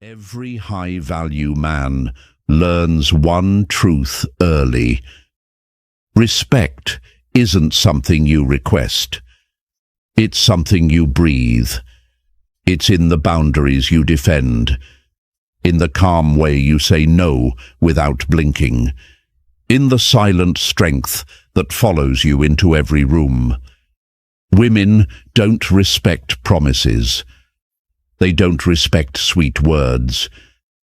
Every high-value man learns one truth early. Respect isn't something you request. It's something you breathe. It's in the boundaries you defend, in the calm way you say no without blinking, in the silent strength that follows you into every room. Women don't respect promises. They don't respect sweet words.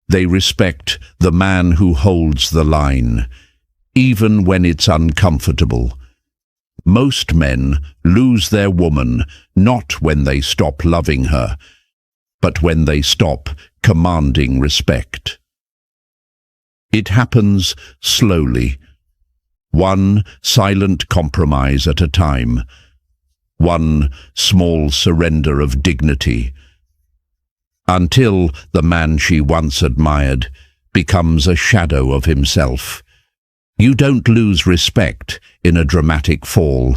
They respect the man who holds the line, even when it's uncomfortable. Most men lose their woman not when they stop loving her, but when they stop commanding respect. It happens slowly, one silent compromise at a time, one small surrender of dignity, until the man she once admired becomes a shadow of himself. You don't lose respect in a dramatic fall.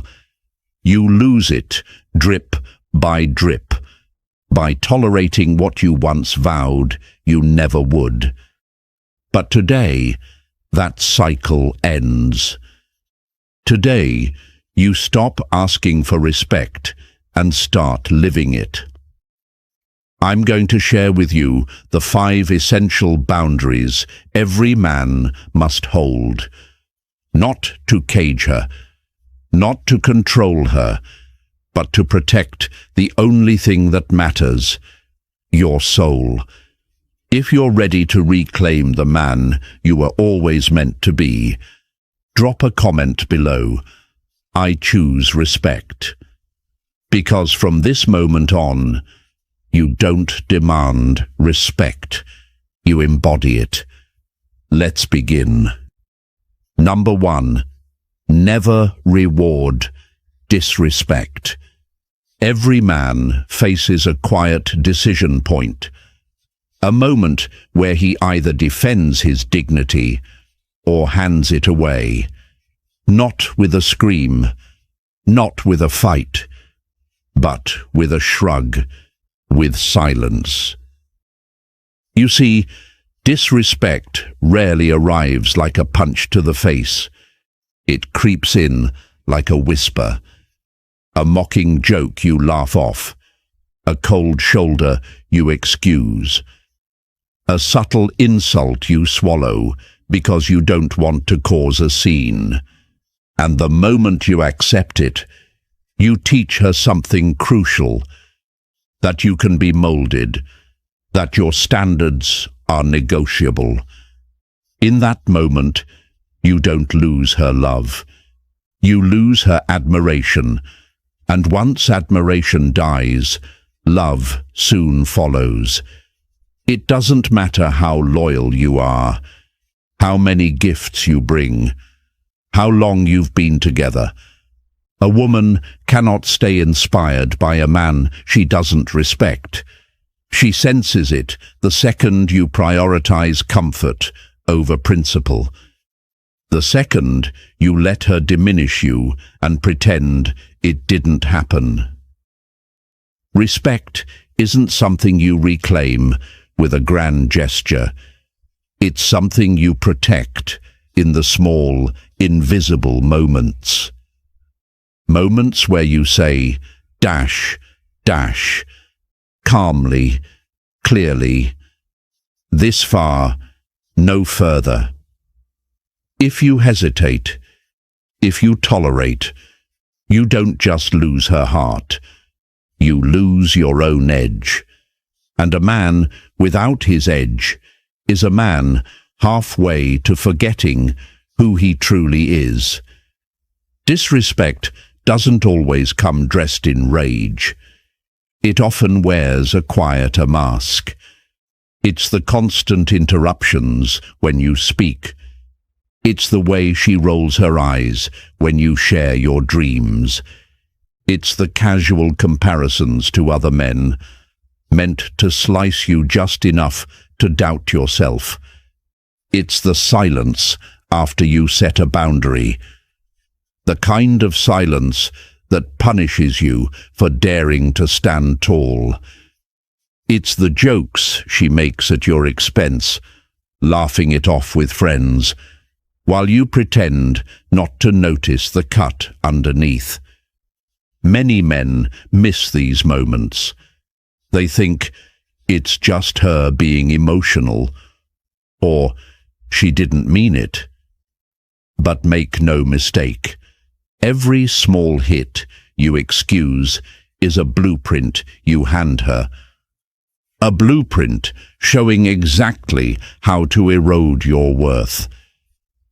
You lose it drip by drip, by tolerating what you once vowed you never would. But today, that cycle ends. Today, you stop asking for respect and start living it. I'm going to share with you the 5 essential boundaries every man must hold. Not to cage her, not to control her, but to protect the only thing that matters, your soul. If you're ready to reclaim the man you were always meant to be, drop a comment below. I choose respect. Because from this moment on, you don't demand respect. You embody it. Let's begin. Number 1. Never reward disrespect. Every man faces a quiet decision point, a moment where he either defends his dignity or hands it away. Not with a scream, not with a fight, but with a shrug, with silence. You see, disrespect rarely arrives like a punch to the face. It creeps in like a whisper, a mocking joke you laugh off, a cold shoulder you excuse, a subtle insult you swallow because you don't want to cause a scene. And the moment you accept it, you teach her something crucial: that you can be molded, that your standards are negotiable. In that moment, you don't lose her love. You lose her admiration, and once admiration dies, love soon follows. It doesn't matter how loyal you are, how many gifts you bring, how long you've been together. A woman cannot stay inspired by a man she doesn't respect. She senses it the second you prioritize comfort over principle. The second you let her diminish you and pretend it didn't happen. Respect isn't something you reclaim with a grand gesture. It's something you protect in the small, invisible moments. Moments where you say, dash, dash, calmly, clearly, this far, no further. If you hesitate, if you tolerate, you don't just lose her heart, you lose your own edge. And a man without his edge is a man halfway to forgetting who he truly is. Disrespect doesn't always come dressed in rage. It often wears a quieter mask. It's the constant interruptions when you speak. It's the way she rolls her eyes when you share your dreams. It's the casual comparisons to other men, meant to slice you just enough to doubt yourself. It's the silence after you set a boundary, the kind of silence that punishes you for daring to stand tall. It's the jokes she makes at your expense, laughing it off with friends, while you pretend not to notice the cut underneath. Many men miss these moments. They think it's just her being emotional, or she didn't mean it. But make no mistake, every small hit you excuse is a blueprint you hand her. A blueprint showing exactly how to erode your worth.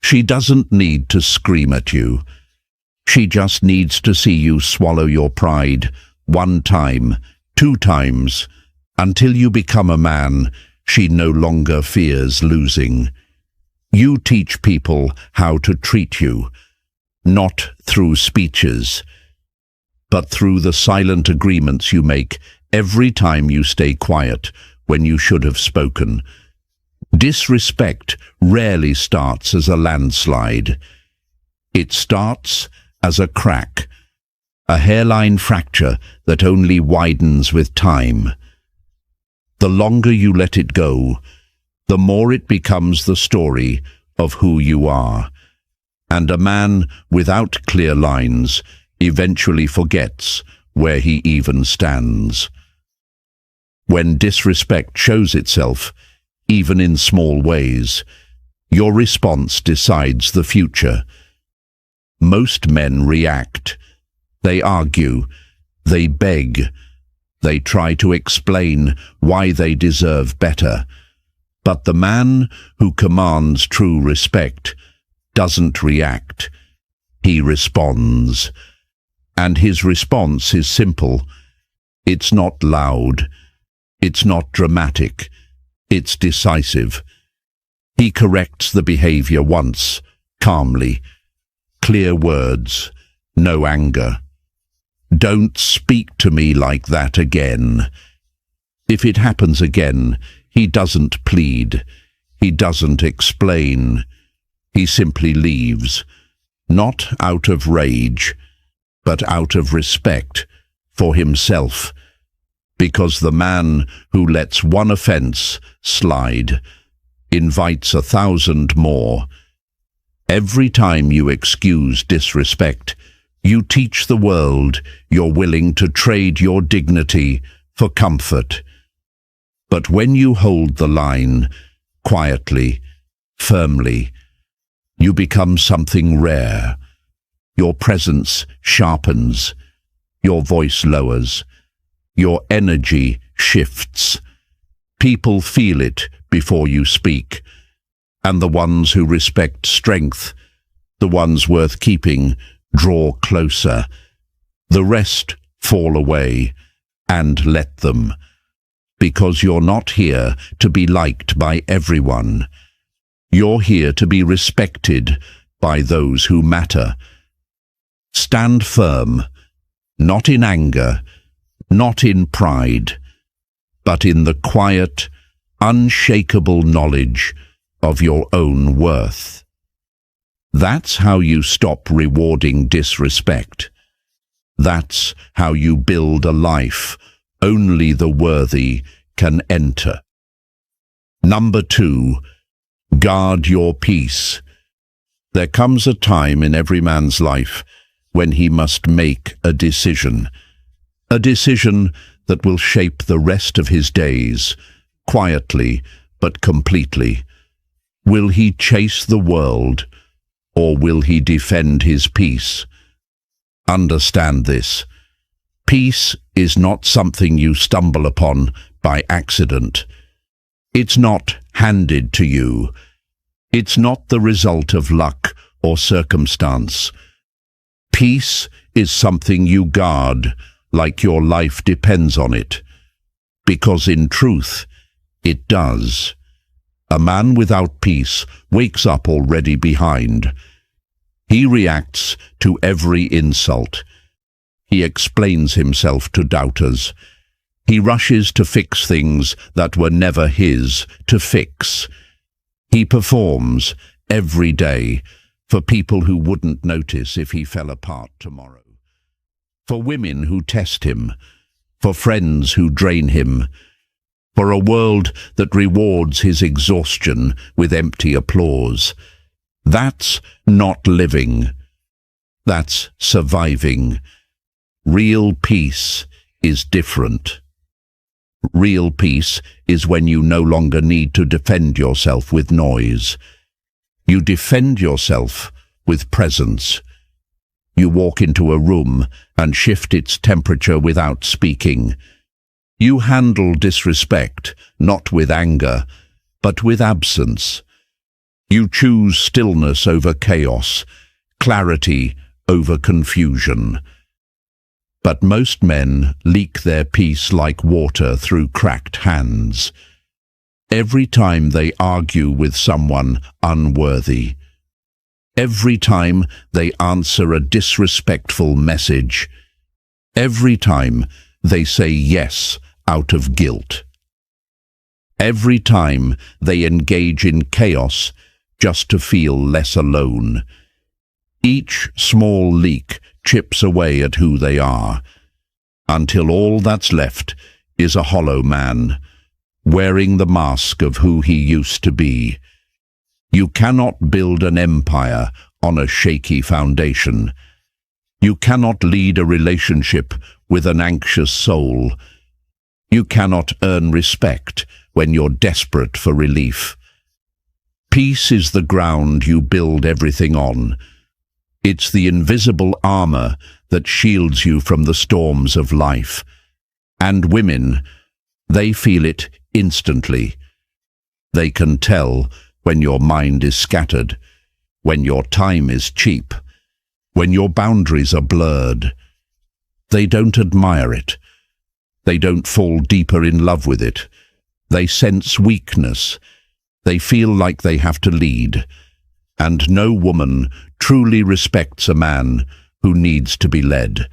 She doesn't need to scream at you. She just needs to see you swallow your pride 1 time, 2 times, until you become a man she no longer fears losing. You teach people how to treat you, not through speeches, but through the silent agreements you make every time you stay quiet when you should have spoken. Disrespect rarely starts as a landslide. It starts as a crack, a hairline fracture that only widens with time. The longer you let it go, the more it becomes the story of who you are. And a man without clear lines eventually forgets where he even stands. When disrespect shows itself, even in small ways, your response decides the future. Most men react. They argue. They beg. They try to explain why they deserve better. But the man who commands true respect doesn't react. He responds. And his response is simple. It's not loud. It's not dramatic. It's decisive. He corrects the behavior once, calmly. Clear words, no anger. Don't speak to me like that again. If it happens again, he doesn't plead. He doesn't explain. He simply leaves, not out of rage, but out of respect for himself. Because the man who lets one offense slide invites 1,000 more. Every time you excuse disrespect, you teach the world you're willing to trade your dignity for comfort. But when you hold the line, quietly, firmly, you become something rare. Your presence sharpens, your voice lowers, your energy shifts. People feel it before you speak, and the ones who respect strength, the ones worth keeping, draw closer. The rest fall away, and let them, because you're not here to be liked by everyone. You're here to be respected by those who matter. Stand firm, not in anger, not in pride, but in the quiet, unshakable knowledge of your own worth. That's how you stop rewarding disrespect. That's how you build a life only the worthy can enter. Number 2, guard your peace. There comes a time in every man's life when he must make a decision that will shape the rest of his days, quietly but completely. Will he chase the world, or will he defend his peace? Understand this. Peace is not something you stumble upon by accident. It's not handed to you. It's not the result of luck or circumstance. Peace is something you guard like your life depends on it, because in truth, it does. A man without peace wakes up already behind. He reacts to every insult. He explains himself to doubters. He rushes to fix things that were never his to fix. He performs every day for people who wouldn't notice if he fell apart tomorrow. For women who test him, for friends who drain him, for a world that rewards his exhaustion with empty applause. That's not living. That's surviving. Real peace is different. Real peace is when you no longer need to defend yourself with noise. You defend yourself with presence. You walk into a room and shift its temperature without speaking. You handle disrespect, not with anger, but with absence. You choose stillness over chaos, clarity over confusion. But most men leak their peace like water through cracked hands. Every time they argue with someone unworthy. Every time they answer a disrespectful message. Every time they say yes out of guilt. Every time they engage in chaos just to feel less alone. Each small leak chips away at who they are, until all that's left is a hollow man, wearing the mask of who he used to be. You cannot build an empire on a shaky foundation. You cannot lead a relationship with an anxious soul. You cannot earn respect when you're desperate for relief. Peace is the ground you build everything on. It's the invisible armor that shields you from the storms of life. And women, they feel it instantly. They can tell when your mind is scattered, when your time is cheap, when your boundaries are blurred. They don't admire it. They don't fall deeper in love with it. They sense weakness. They feel like they have to lead. And no woman truly respects a man who needs to be led.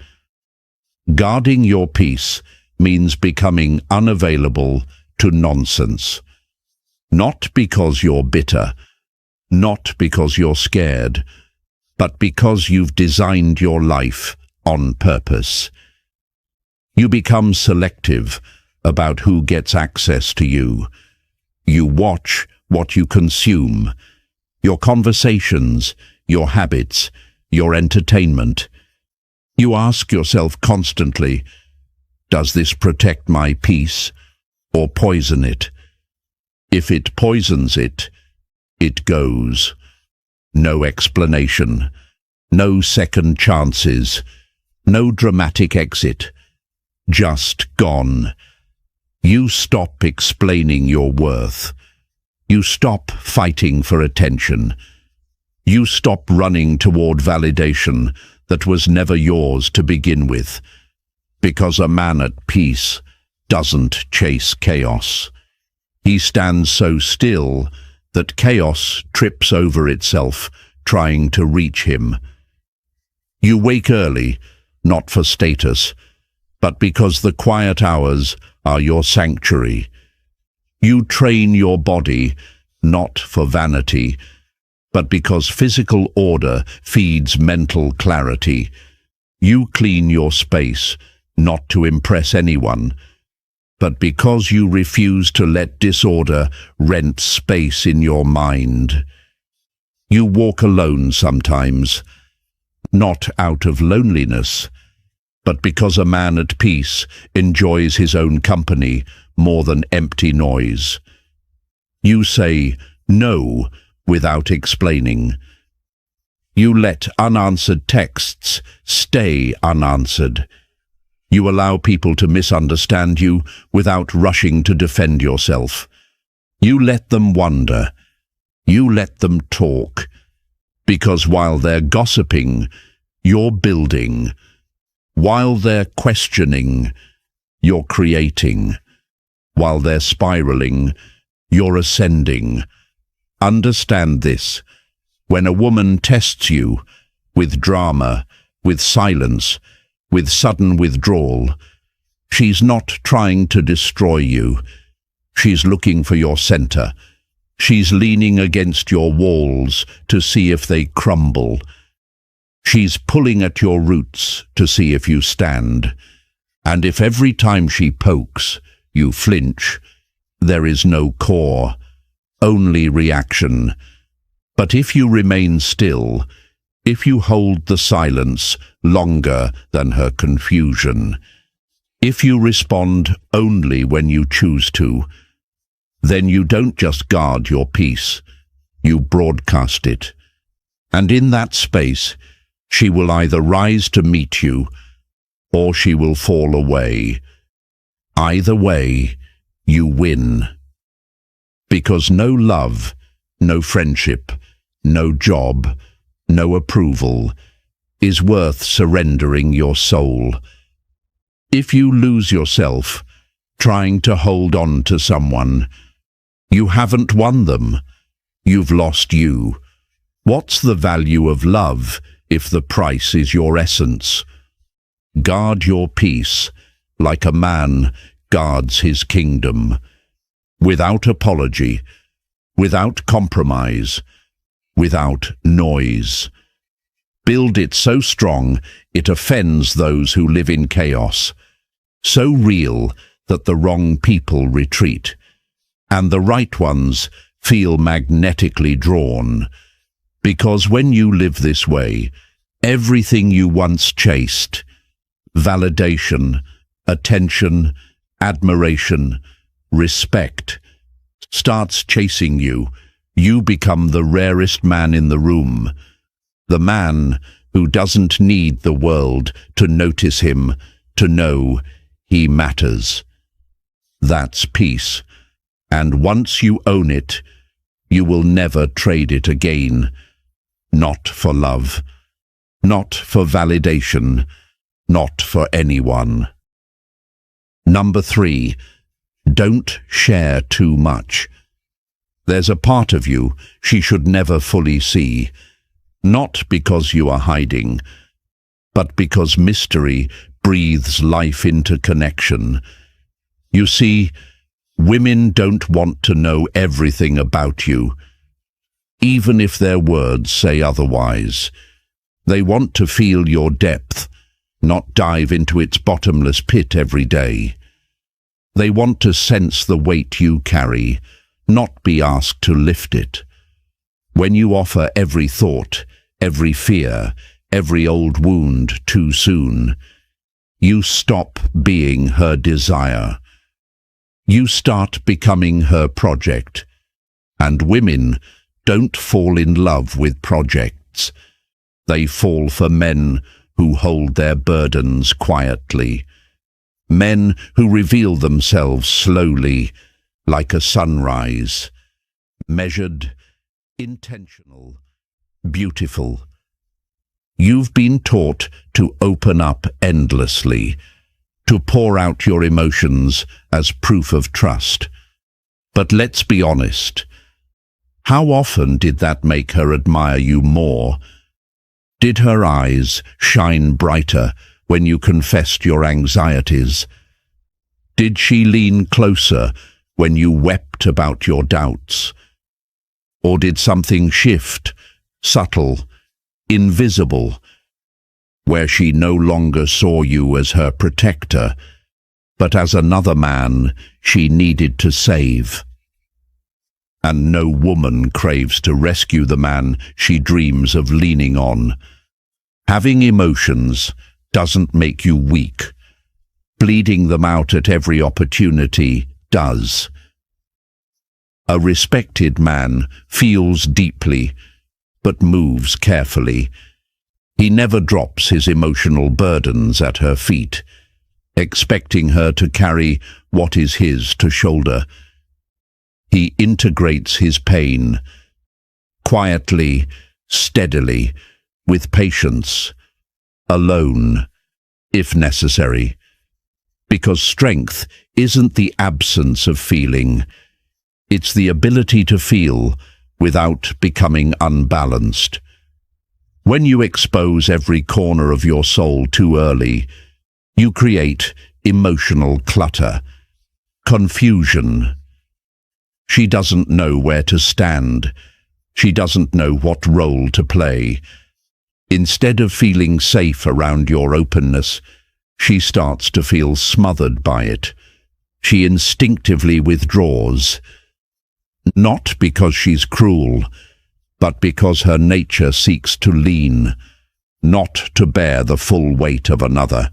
Guarding your peace means becoming unavailable to nonsense. Not because you're bitter, not because you're scared, but because you've designed your life on purpose. You become selective about who gets access to you. You watch what you consume, your conversations, your habits, your entertainment. You ask yourself constantly, does this protect my peace or poison it? If it poisons it, it goes. No explanation, no second chances, no dramatic exit, just gone. You stop explaining your worth. You stop fighting for attention. You stop running toward validation that was never yours to begin with, because a man at peace doesn't chase chaos. He stands so still that chaos trips over itself, trying to reach him. You wake early, not for status, but because the quiet hours are your sanctuary. You train your body, not for vanity, but because physical order feeds mental clarity. You clean your space, not to impress anyone, but because you refuse to let disorder rent space in your mind. You walk alone sometimes, not out of loneliness, but because a man at peace enjoys his own company more than empty noise. You say no without explaining. You let unanswered texts stay unanswered. You allow people to misunderstand you without rushing to defend yourself. You let them wonder. You let them talk. Because while they're gossiping, you're building. While they're questioning, you're creating. While they're spiraling, you're ascending. Understand this. When a woman tests you with drama, with silence, with sudden withdrawal, she's not trying to destroy you. She's looking for your center. She's leaning against your walls to see if they crumble. She's pulling at your roots to see if you stand. And if every time she pokes, you flinch, there is no core, only reaction. But if you remain still, if you hold the silence longer than her confusion, if you respond only when you choose to, then you don't just guard your peace, you broadcast it. And in that space, she will either rise to meet you, or she will fall away. Either way, you win. Because no love, no friendship, no job, no approval is worth surrendering your soul. If you lose yourself trying to hold on to someone, you haven't won them. You've lost you. What's the value of love if the price is your essence? Guard your peace like a man guards his kingdom, without apology, without compromise, without noise. Build it so strong it offends those who live in chaos, so real that the wrong people retreat, and the right ones feel magnetically drawn. Because when you live this way, everything you once chased, validation, attention, admiration, respect, starts chasing you. You become the rarest man in the room, the man who doesn't need the world to notice him, to know he matters. That's peace, and once you own it, you will never trade it again. Not for love, not for validation, not for anyone. Number 3, don't share too much. There's a part of you she should never fully see, not because you are hiding, but because mystery breathes life into connection. You see, women don't want to know everything about you, even if their words say otherwise. They want to feel your depth, not dive into its bottomless pit every day. They want to sense the weight you carry, not be asked to lift it. When you offer every thought, every fear, every old wound too soon, you stop being her desire. You start becoming her project. And women don't fall in love with projects. They fall for men who hold their burdens quietly. Men who reveal themselves slowly, like a sunrise, measured, intentional, beautiful. You've been taught to open up endlessly, to pour out your emotions as proof of trust. But let's be honest, how often did that make her admire you more? Did her eyes shine brighter when you confessed your anxieties? Did she lean closer when you wept about your doubts? Or did something shift, subtle, invisible, where she no longer saw you as her protector, but as another man she needed to save? And no woman craves to rescue the man she dreams of leaning on. Having emotions doesn't make you weak. Bleeding them out at every opportunity does. A respected man feels deeply, but moves carefully. He never drops his emotional burdens at her feet, expecting her to carry what is his to shoulder. He integrates his pain, quietly, steadily, with patience, alone, if necessary. Because strength isn't the absence of feeling, it's the ability to feel without becoming unbalanced. When you expose every corner of your soul too early, you create emotional clutter, confusion. She doesn't know where to stand. She doesn't know what role to play. Instead of feeling safe around your openness, she starts to feel smothered by it, she instinctively withdraws, not because she's cruel, but because her nature seeks to lean, not to bear the full weight of another.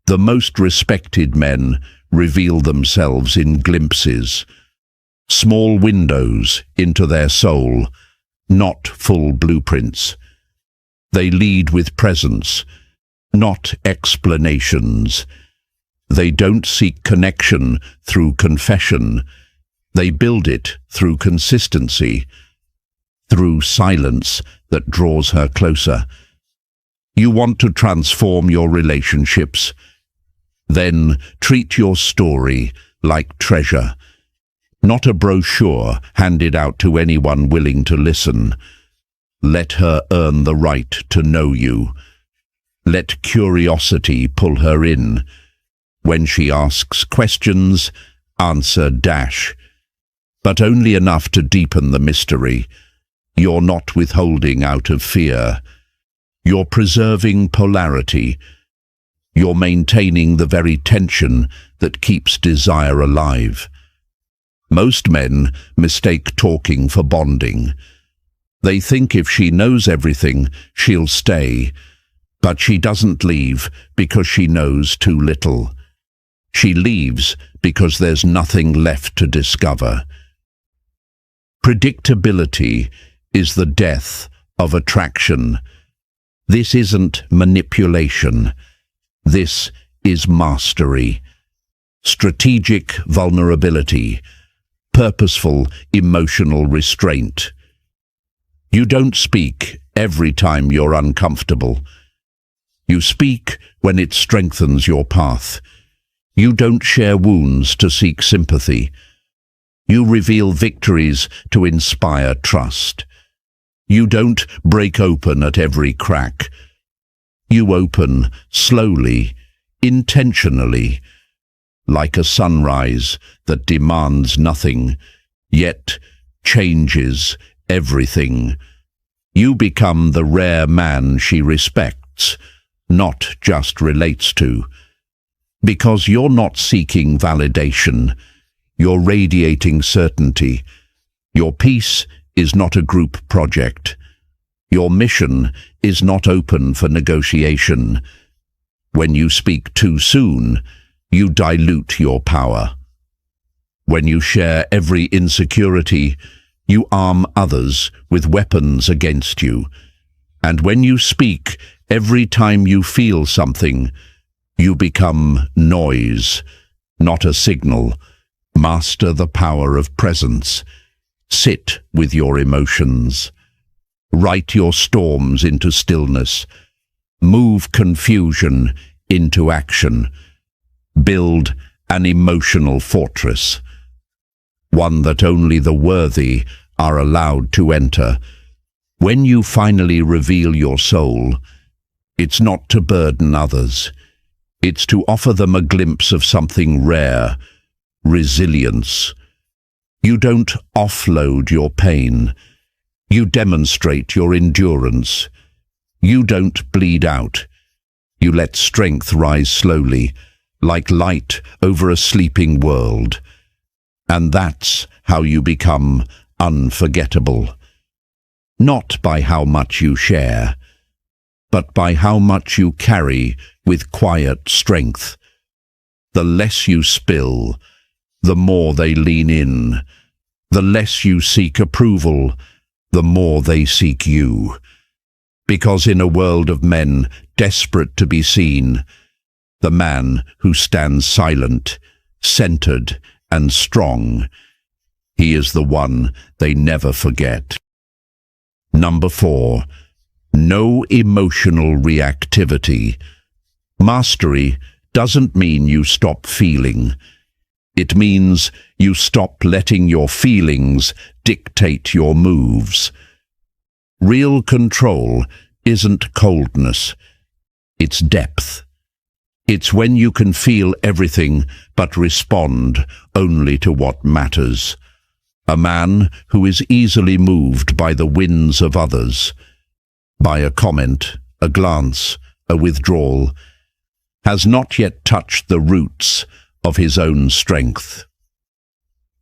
The most respected men reveal themselves in glimpses, small windows into their soul, not full blueprints. They lead with presence, not explanations. They don't seek connection through confession. They build it through consistency, through silence that draws her closer. You want to transform your relationships? Then treat your story like treasure, not a brochure handed out to anyone willing to listen. Let her earn the right to know you. Let curiosity pull her in. When she asks questions, answer dash, but only enough to deepen the mystery. You're not withholding out of fear. You're preserving polarity. You're maintaining the very tension that keeps desire alive. Most men mistake talking for bonding. They think if she knows everything, she'll stay. But she doesn't leave because she knows too little. She leaves because there's nothing left to discover. Predictability is the death of attraction. This isn't manipulation. This is mastery. Strategic vulnerability. Purposeful emotional restraint. You don't speak every time you're uncomfortable. You speak when it strengthens your path. You don't share wounds to seek sympathy. You reveal victories to inspire trust. You don't break open at every crack. You open slowly, intentionally, like a sunrise that demands nothing, yet changes everything. You become the rare man she respects, not just relates to. Because you're not seeking validation, you're radiating certainty. Your peace is not a group project. Your mission is not open for negotiation. When you speak too soon, you dilute your power. When you share every insecurity, you arm others with weapons against you. And when you speak every time you feel something, you become noise, not a signal. Master the power of presence. Sit with your emotions. Write your storms into stillness. Move confusion into action. Build an emotional fortress, one that only the worthy are allowed to enter. When you finally reveal your soul, it's not to burden others. It's to offer them a glimpse of something rare, resilience. You don't offload your pain. You demonstrate your endurance. You don't bleed out. You let strength rise slowly, like light over a sleeping world. And that's how you become unforgettable. Not by how much you share, but by how much you carry with quiet strength. The less you spill, the more they lean in. The less you seek approval, the more they seek you. Because in a world of men desperate to be seen, the man who stands silent, centered, and strong, he is the one they never forget. Number 4. No emotional reactivity. Mastery doesn't mean you stop feeling. It means you stop letting your feelings dictate your moves. Real control isn't coldness, it's depth. It's when you can feel everything but respond only to what matters. A man who is easily moved by the whims of others, by a comment, a glance, a withdrawal, has not yet touched the roots of his own strength.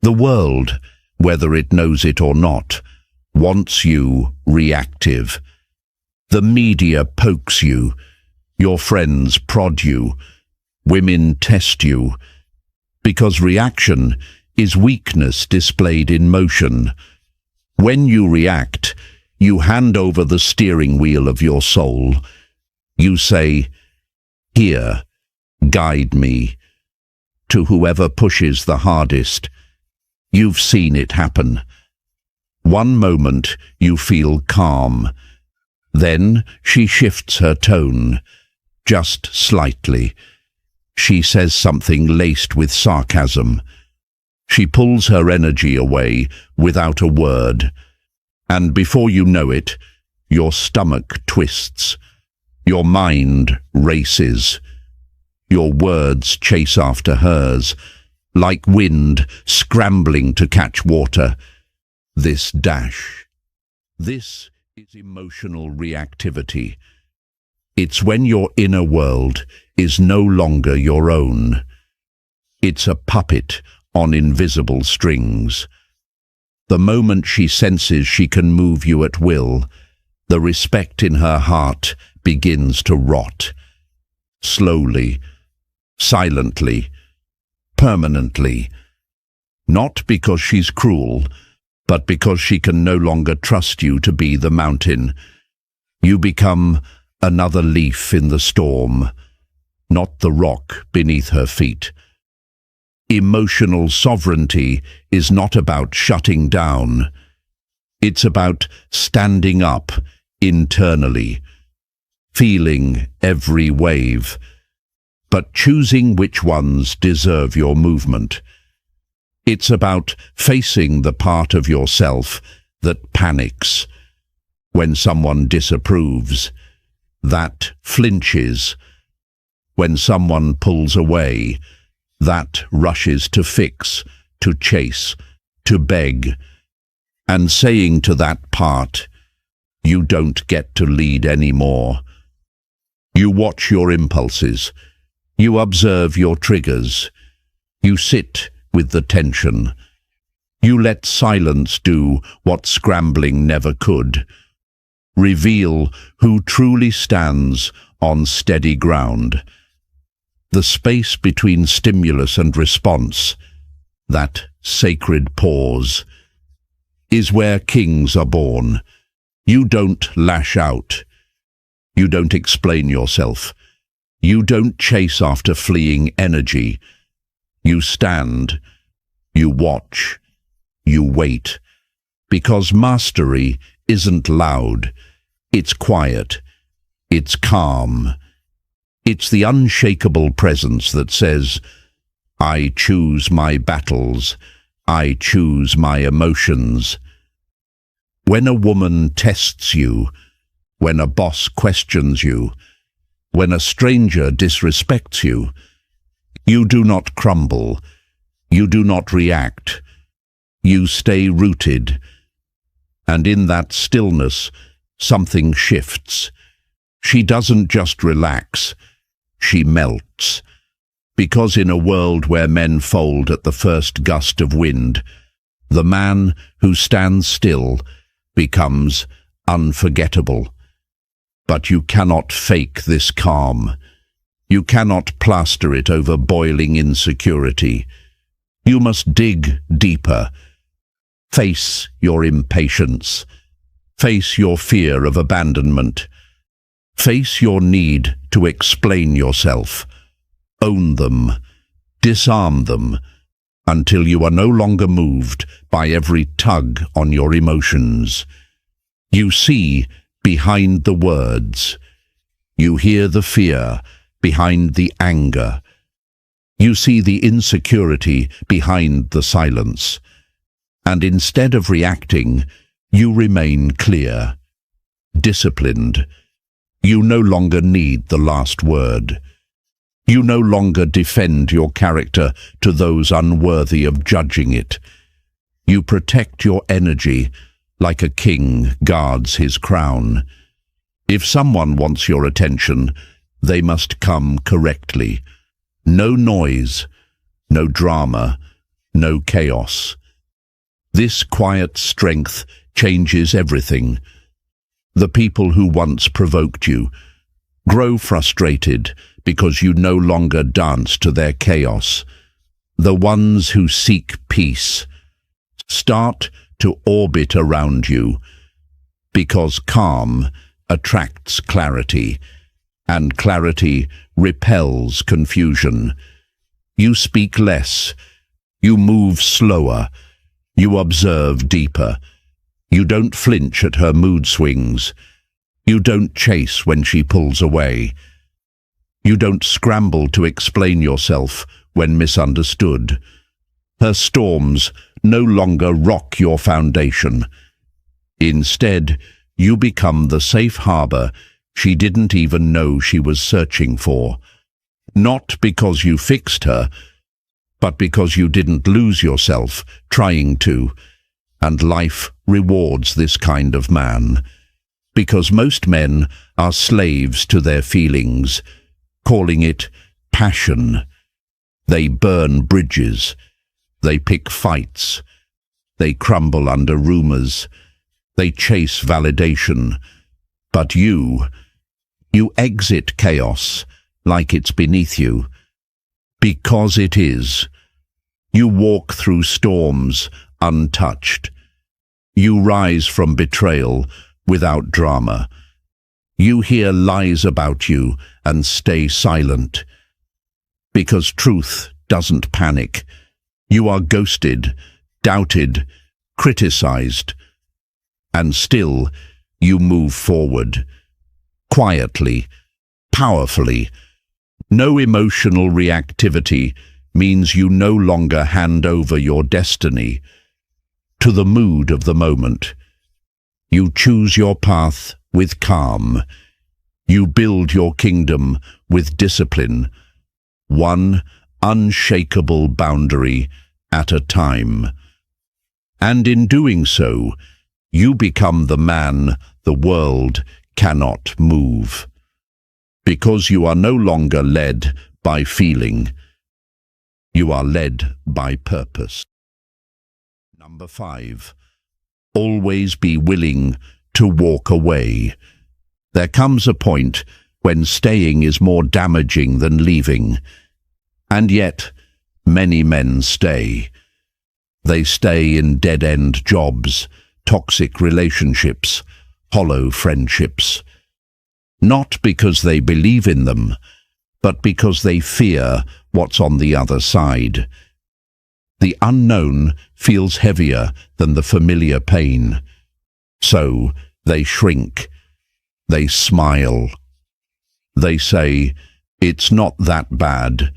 The world, whether it knows it or not, wants you reactive. The media pokes you, your friends prod you, women test you, because reaction is weakness displayed in motion. When you react, you hand over the steering wheel of your soul. You say, "Here, guide me," to whoever pushes the hardest. You've seen it happen. One moment you feel calm. Then she shifts her tone, just slightly. She says something laced with sarcasm. She pulls her energy away without a word. And before you know it, your stomach twists. Your mind races. Your words chase after hers, like wind scrambling to catch water. This dash. This is emotional reactivity. It's when your inner world is no longer your own. It's a puppet on invisible strings. The moment she senses she can move you at will, the respect in her heart begins to rot. Slowly, silently, permanently. Not because she's cruel, but because she can no longer trust you to be the mountain. You become another leaf in the storm, not the rock beneath her feet. Emotional sovereignty is not about shutting down. It's about standing up internally, feeling every wave, but choosing which ones deserve your movement. It's about facing the part of yourself that panics when someone disapproves, that flinches when someone pulls away, that rushes to fix, to chase, to beg, and saying to that part, "You don't get to lead anymore." You watch your impulses. You observe your triggers. You sit with the tension. You let silence do what scrambling never could. Reveal who truly stands on steady ground. The space between stimulus and response, that sacred pause, is where kings are born. You don't lash out. You don't explain yourself. You don't chase after fleeing energy. You stand, you watch, you wait. Because mastery isn't loud. It's quiet. It's calm. It's the unshakable presence that says, "I choose my battles. I choose my emotions." When a woman tests you, when a boss questions you, when a stranger disrespects you, you do not crumble. You do not react. You stay rooted. And in that stillness, something shifts. She doesn't just relax. She melts. Because in a world where men fold at the first gust of wind, the man who stands still becomes unforgettable. But you cannot fake this calm. You cannot plaster it over boiling insecurity. You must dig deeper. Face your impatience. Face your fear of abandonment. Face your need to explain yourself. Own them. Disarm them until you are no longer moved by every tug on your emotions. You see behind the words. You hear the fear behind the anger. You see the insecurity behind the silence. And instead of reacting, you remain clear, disciplined. You no longer need the last word. You no longer defend your character to those unworthy of judging it. You protect your energy like a king guards his crown. If someone wants your attention, they must come correctly. No noise, no drama, no chaos. This quiet strength changes everything. The people who once provoked you grow frustrated because you no longer dance to their chaos. The ones who seek peace start to orbit around you, because calm attracts clarity, and clarity repels confusion. You speak less, you move slower, you observe deeper. You don't flinch at her mood swings. You don't chase when she pulls away. You don't scramble to explain yourself when misunderstood. Her storms no longer rock your foundation. Instead, you become the safe harbor she didn't even know she was searching for. Not because you fixed her, but because you didn't lose yourself trying to. And life rewards this kind of man, because most men are slaves to their feelings, calling it passion. They burn bridges, they pick fights, they crumble under rumors, they chase validation. But you exit chaos like it's beneath you, because it is. You walk through storms untouched. You rise from betrayal without drama. You hear lies about you and stay silent. Because truth doesn't panic. You are ghosted, doubted, criticized, and still you move forward. Quietly, powerfully. No emotional reactivity means you no longer hand over your destiny to the mood of the moment. You choose your path with calm. You build your kingdom with discipline, one unshakable boundary at a time. And in doing so, you become the man the world cannot move. Because you are no longer led by feeling. You are led by purpose. Number 5. Always be willing to walk away. There comes a point when staying is more damaging than leaving. And yet, many men stay. They stay in dead-end jobs, toxic relationships, hollow friendships. Not because they believe in them, but because they fear what's on the other side. The unknown feels heavier than the familiar pain. So they shrink. They smile. They say, "It's not that bad."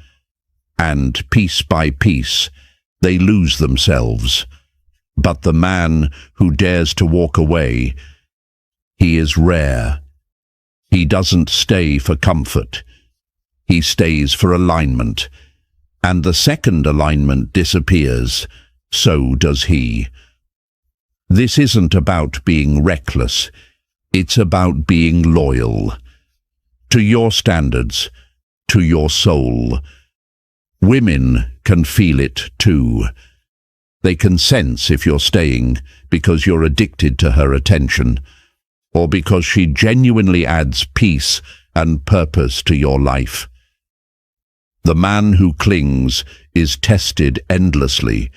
And piece by piece, they lose themselves. But the man who dares to walk away, he is rare. He doesn't stay for comfort. He stays for alignment. And the second alignment disappears, so does he. This isn't about being reckless. It's about being loyal. To your standards, to your soul. Women can feel it too. They can sense if you're staying because you're addicted to her attention, or because she genuinely adds peace and purpose to your life. The man who clings is tested endlessly.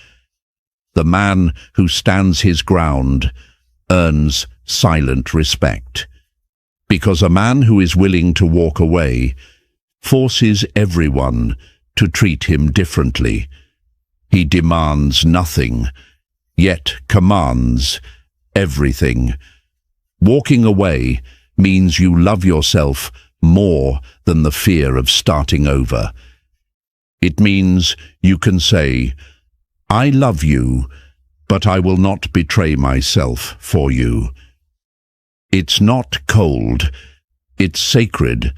The man who stands his ground earns silent respect. Because a man who is willing to walk away forces everyone to treat him differently. He demands nothing, yet commands everything. Walking away means you love yourself more than the fear of starting over. It means you can say, "I love you, but I will not betray myself for you." It's not cold, it's sacred.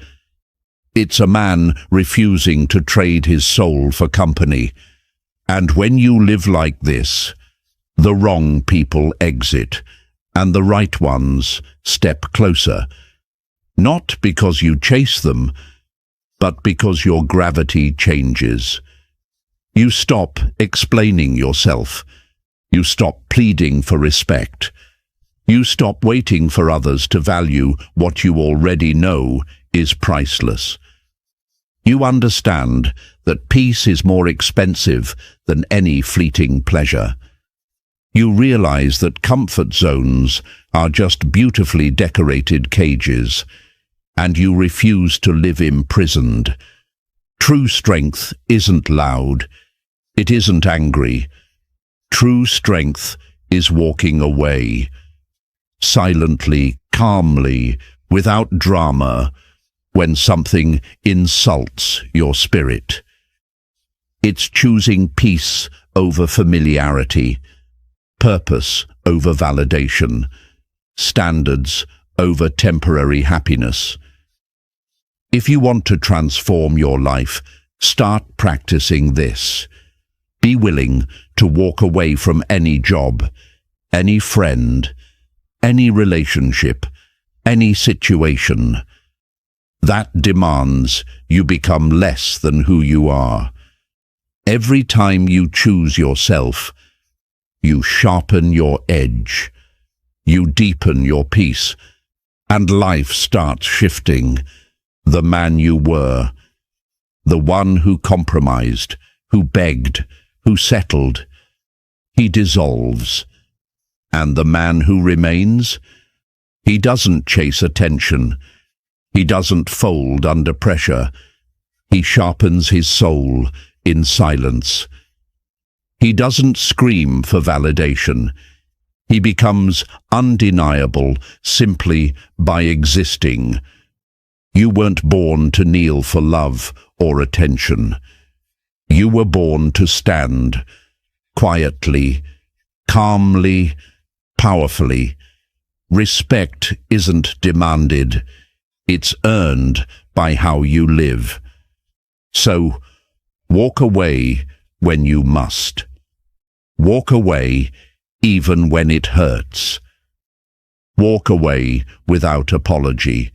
It's a man refusing to trade his soul for company. And when you live like this, the wrong people exit, and the right ones step closer. Not because you chase them, but because your gravity changes. You stop explaining yourself. You stop pleading for respect. You stop waiting for others to value what you already know is priceless. You understand that peace is more expensive than any fleeting pleasure. You realize that comfort zones are just beautifully decorated cages, and you refuse to live imprisoned. True strength isn't loud. It isn't angry. True strength is walking away, silently, calmly, without drama, when something insults your spirit. It's choosing peace over familiarity, purpose over validation, standards over temporary happiness. If you want to transform your life, start practicing this. Be willing to walk away from any job, any friend, any relationship, any situation that demands you become less than who you are. Every time you choose yourself, you sharpen your edge, you deepen your peace, and life starts shifting. The man you were, the one who compromised, who begged, who settled, he dissolves. And the man who remains, he doesn't chase attention. He doesn't fold under pressure. He sharpens his soul in silence. He doesn't scream for validation. He becomes undeniable simply by existing. You weren't born to kneel for love or attention. You were born to stand quietly, calmly, powerfully. Respect isn't demanded. It's earned by how you live. So, walk away when you must. Walk away even when it hurts. Walk away without apology.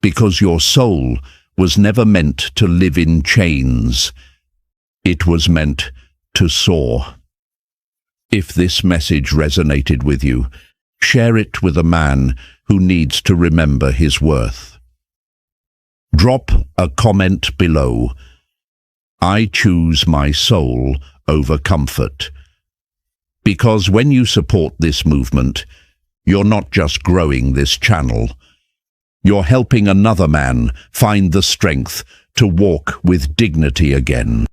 Because your soul was never meant to live in chains. It was meant to soar. If this message resonated with you, share it with a man who needs to remember his worth. Drop a comment below. I choose my soul over comfort. Because when you support this movement, you're not just growing this channel. You're helping another man find the strength to walk with dignity again.